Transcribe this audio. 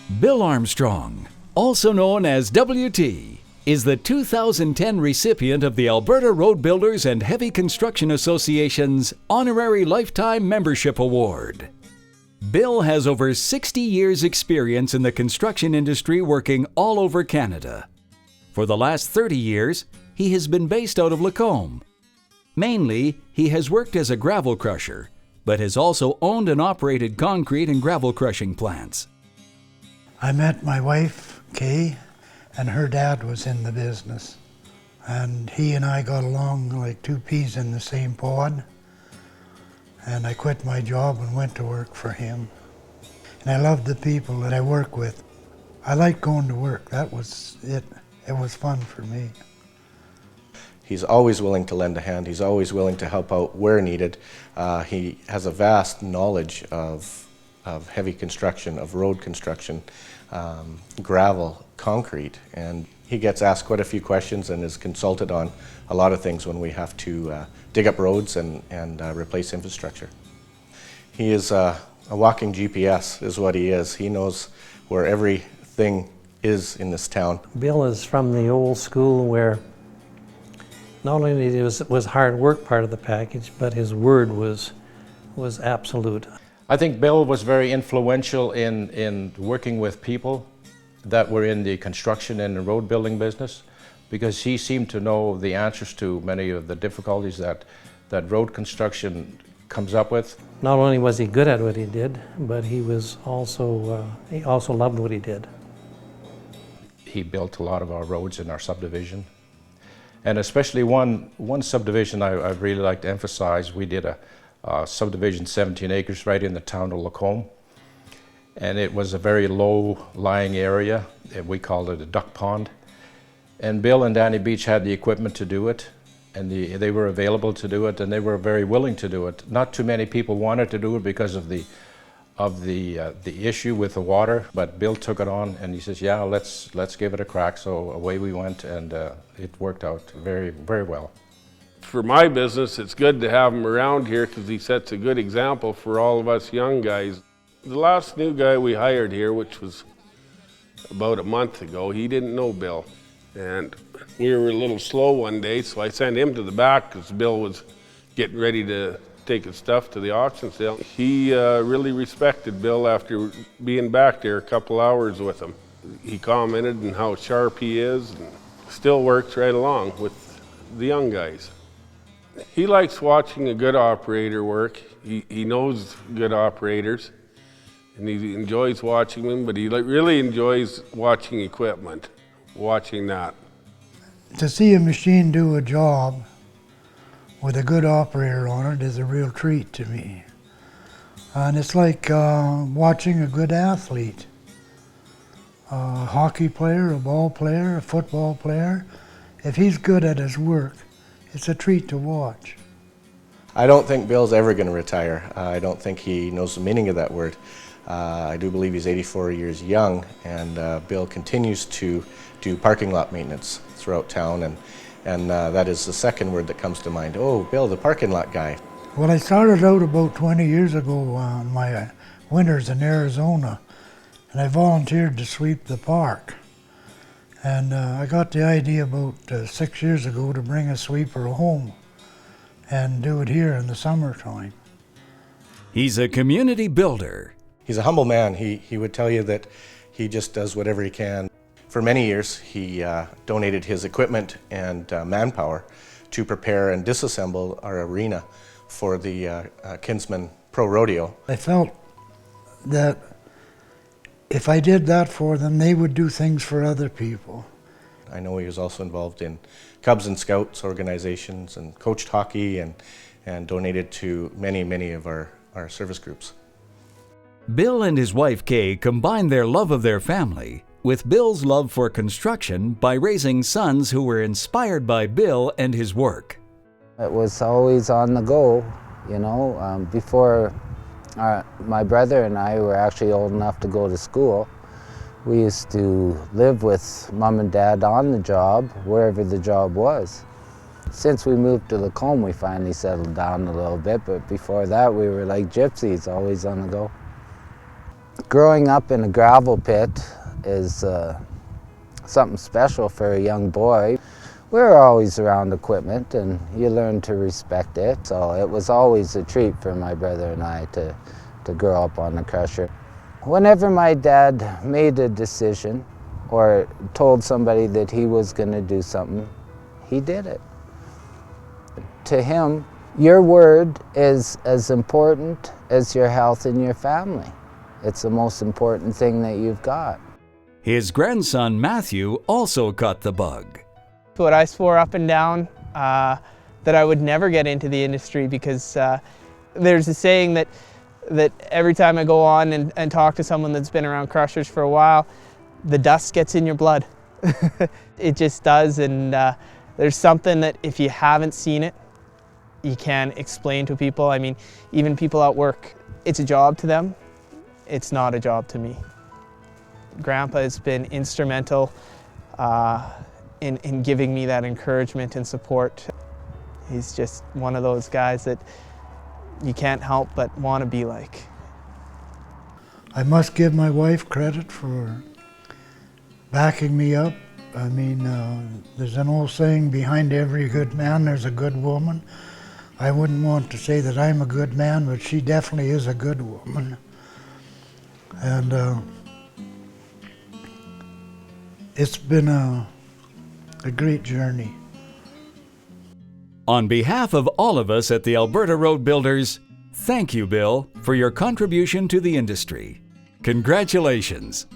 Bill Armstrong, also known as WT, is the 2010 recipient of the Alberta Road Builders and Heavy Construction Association's Honorary Lifetime Membership Award. Bill has over 60 years' experience in the construction industry, working all over Canada. For the last 30 years, he has been based out of Lacombe. Mainly, he has worked as a gravel crusher, but has also owned and operated concrete and gravel crushing plants. I met my wife, Kay, and her dad was in the business. And he and I got along like two peas in the same pod. And I quit my job and went to work for him. And I loved the people that I work with. I liked going to work. That was it. It was fun for me. He's always willing to lend a hand. He's always willing to help out where needed. He has a vast knowledge of heavy construction, of road construction, gravel, concrete, and he gets asked quite a few questions and is consulted on a lot of things when we have to dig up roads and replace infrastructure. He is a walking GPS is what he is. He knows where everything is in this town. Bill is from the old school where not only was hard work part of the package, but his word was absolute. I think Bill was very influential in working with people that were in the construction and the road building business, because he seemed to know the answers to many of the difficulties that road construction comes up with. Not only was he good at what he did, but he also loved what he did. He built a lot of our roads in our subdivision. And especially one subdivision I'd really like to emphasize. We did a subdivision 17 acres right in the town of Lacombe. And it was a very low-lying area. We called it a duck pond. And Bill and Danny Beach had the equipment to do it, and they were available to do it, and they were very willing to do it. Not too many people wanted to do it because of the issue with the water, but Bill took it on, and he says, "Yeah, let's give it a crack." So away we went, and it worked out very, very well. For my business, it's good to have him around here because he sets a good example for all of us young guys. The last new guy we hired here, which was about a month ago, he didn't know Bill. And we were a little slow one day, so I sent him to the back because Bill was getting ready to take his stuff to the auction sale. He really respected Bill after being back there a couple hours with him. He commented on how sharp he is and still works right along with the young guys. He likes watching a good operator work. He knows good operators, and he enjoys watching them, but he really enjoys watching equipment, watching that. To see a machine do a job with a good operator on it is a real treat to me. And it's like watching a good athlete. A hockey player, a ball player, a football player. If he's good at his work, it's a treat to watch. I don't think Bill's ever going to retire. I don't think he knows the meaning of that word. I do believe he's 84 years young, and Bill continues to do parking lot maintenance throughout town, and that is the second word that comes to mind. Oh, Bill, the parking lot guy. Well, I started out about 20 years ago on my winters in Arizona, and I volunteered to sweep the park. And I got the idea about 6 years ago to bring a sweeper home and do it here in the summertime. He's a community builder. He's a humble man. He would tell you that he just does whatever he can. For many years, he donated his equipment and manpower to prepare and disassemble our arena for the Kinsman Pro Rodeo. I felt that if I did that for them, they would do things for other people. I know he was also involved in Cubs and Scouts organizations and coached hockey and donated to many of our service groups. Bill and his wife Kay combined their love of their family with Bill's love for construction by raising sons who were inspired by Bill and his work. It was always on the go, you know. Before my brother and I were actually old enough to go to school, we used to live with Mom and Dad on the job, wherever the job was. Since we moved to Lacombe, we finally settled down a little bit, but before that we were like gypsies, always on the go. Growing up in a gravel pit is something special for a young boy. We were always around equipment and you learn to respect it. So it was always a treat for my brother and I to grow up on the crusher. Whenever my dad made a decision or told somebody that he was going to do something, he did it. To him, your word is as important as your health and your family. It's the most important thing that you've got. His grandson Matthew also caught the bug. What I swore up and down that I would never get into the industry, because there's a saying that every time I go on and talk to someone that's been around crushers for a while, the dust gets in your blood. It just does, and there's something that if you haven't seen it, you can't explain to people. I mean, even people at work, it's a job to them. It's not a job to me. Grandpa has been instrumental in giving me that encouragement and support. He's just one of those guys that you can't help but want to be like. I must give my wife credit for backing me up. I mean, there's an old saying, behind every good man there's a good woman. I wouldn't want to say that I'm a good man, but she definitely is a good woman. And it's been a great journey. On behalf of all of us at the Alberta Road Builders, thank you, Bill, for your contribution to the industry. Congratulations.